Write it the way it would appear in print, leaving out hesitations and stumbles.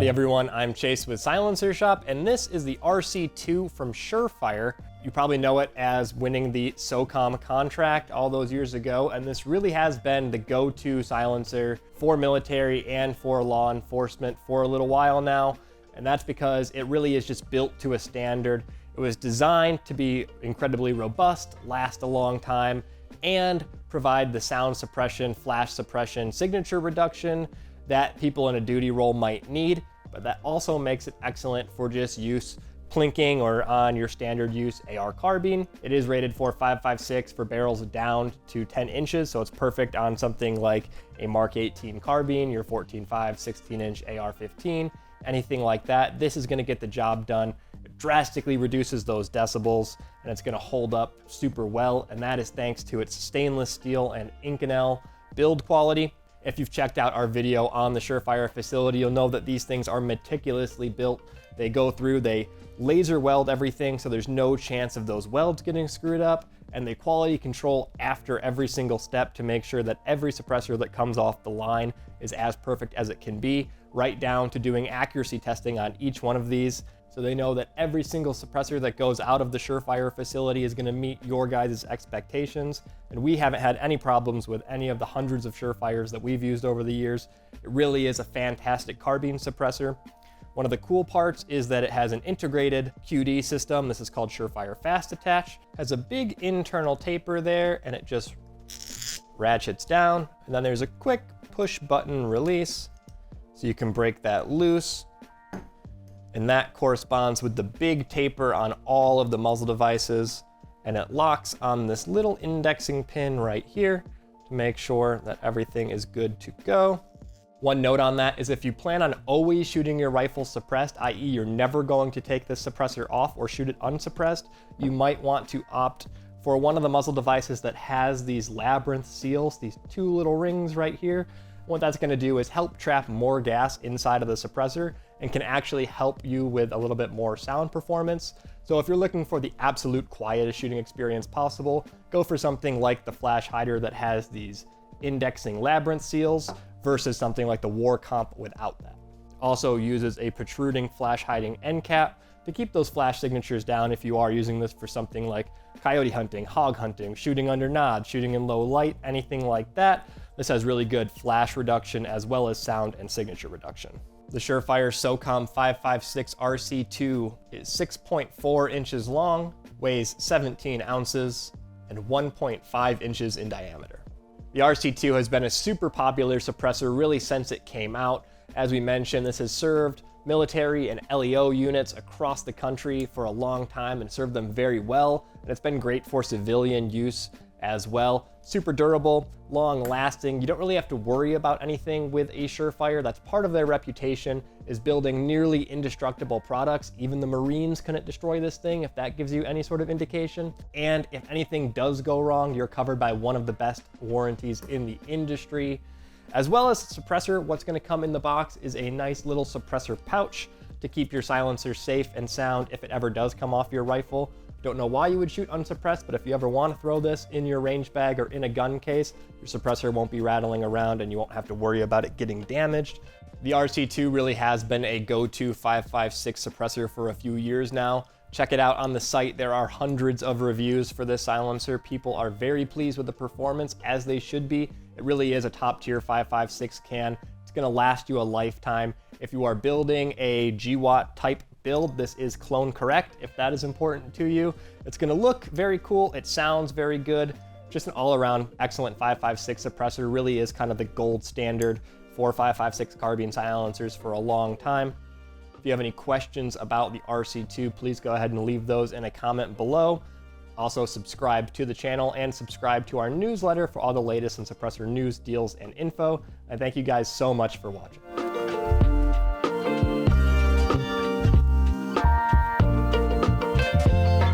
Howdy everyone, I'm Chase with Silencer Shop, and this is the RC2 from Surefire. You probably know it as winning the SOCOM contract all those years ago, and this really has been the go-to silencer for military and for law enforcement for a little while now, and that's because it really is just built to a standard. It was designed to be incredibly robust, last a long time, and provide the sound suppression, flash suppression, signature reduction that people in a duty role might need, but that also makes it excellent for just use plinking or on your standard use AR carbine. It is rated for 5.56 for barrels down to 10 inches, so it's perfect on something like a Mark 18 carbine, your 14.5, 16-inch AR-15, anything like that. This is gonna get the job done. It drastically reduces those decibels, and it's gonna hold up super well, and that is thanks to its stainless steel and Inconel build quality. If you've checked out our video on the Surefire facility, you'll know that these things are meticulously built. They go through, they laser weld everything, so there's no chance of those welds getting screwed up, and they quality control after every single step to make sure that every suppressor that comes off the line is as perfect as it can be, right down to doing accuracy testing on each one of these. So they know that every single suppressor that goes out of the Surefire facility is gonna meet your guys' expectations. And we haven't had any problems with any of the hundreds of Surefires that we've used over the years. It really is a fantastic carbine suppressor. One of the cool parts is that it has an integrated QD system. This is called Surefire Fast Attach. Has a big internal taper there, and it just ratchets down. And then there's a quick push button release, so you can break that loose. And that corresponds with the big taper on all of the muzzle devices, and it locks on this little indexing pin right here to make sure that everything is good to go. One note on that is if you plan on always shooting your rifle suppressed, i.e. you're never going to take the suppressor off or shoot it unsuppressed, you might want to opt for one of the muzzle devices that has these labyrinth seals, these two little rings right here. What that's gonna do is help trap more gas inside of the suppressor and can actually help you with a little bit more sound performance. So if you're looking for the absolute quietest shooting experience possible, go for something like the flash hider that has these indexing labyrinth seals versus something like the War Comp without that. Also uses a protruding flash hiding end cap to keep those flash signatures down if you are using this for something like coyote hunting, hog hunting, shooting under nods, shooting in low light, anything like that. This has really good flash reduction as well as sound and signature reduction. The Surefire SOCOM 5.56 RC2 is 6.4 inches long, weighs 17 ounces, and 1.5 inches in diameter. The RC2 has been a super popular suppressor really since it came out. As we mentioned, this has served military and LEO units across the country for a long time and served them very well, and it's been great for civilian use as well. Super durable, long lasting. You don't really have to worry about anything with a Surefire. That's part of their reputation, is building nearly indestructible products. Even the Marines couldn't destroy this thing, if that gives you any sort of indication. And if anything does go wrong, you're covered by one of the best warranties in the industry. As well as the suppressor, what's gonna come in the box is a nice little suppressor pouch to keep your silencer safe and sound if it ever does come off your rifle. Don't know why you would shoot unsuppressed, but if you ever want to throw this in your range bag or in a gun case, your suppressor won't be rattling around and you won't have to worry about it getting damaged. The RC2 really has been a go-to 5.56 suppressor for a few years now. Check it out on the site. There are hundreds of reviews for this silencer. People are very pleased with the performance, as they should be. It really is a top-tier 5.56 can. It's gonna last you a lifetime. If you are building a GWAT type build, this is clone correct, if that is important to you. It's gonna look very cool, it sounds very good. Just an all-around excellent 5.56 suppressor. Really is kind of the gold standard for 5.56 carbine silencers for a long time. If you have any questions about the RC2, please go ahead and leave those in a comment below. Also subscribe to the channel and subscribe to our newsletter for all the latest in suppressor news, deals, and info. And thank you guys so much for watching.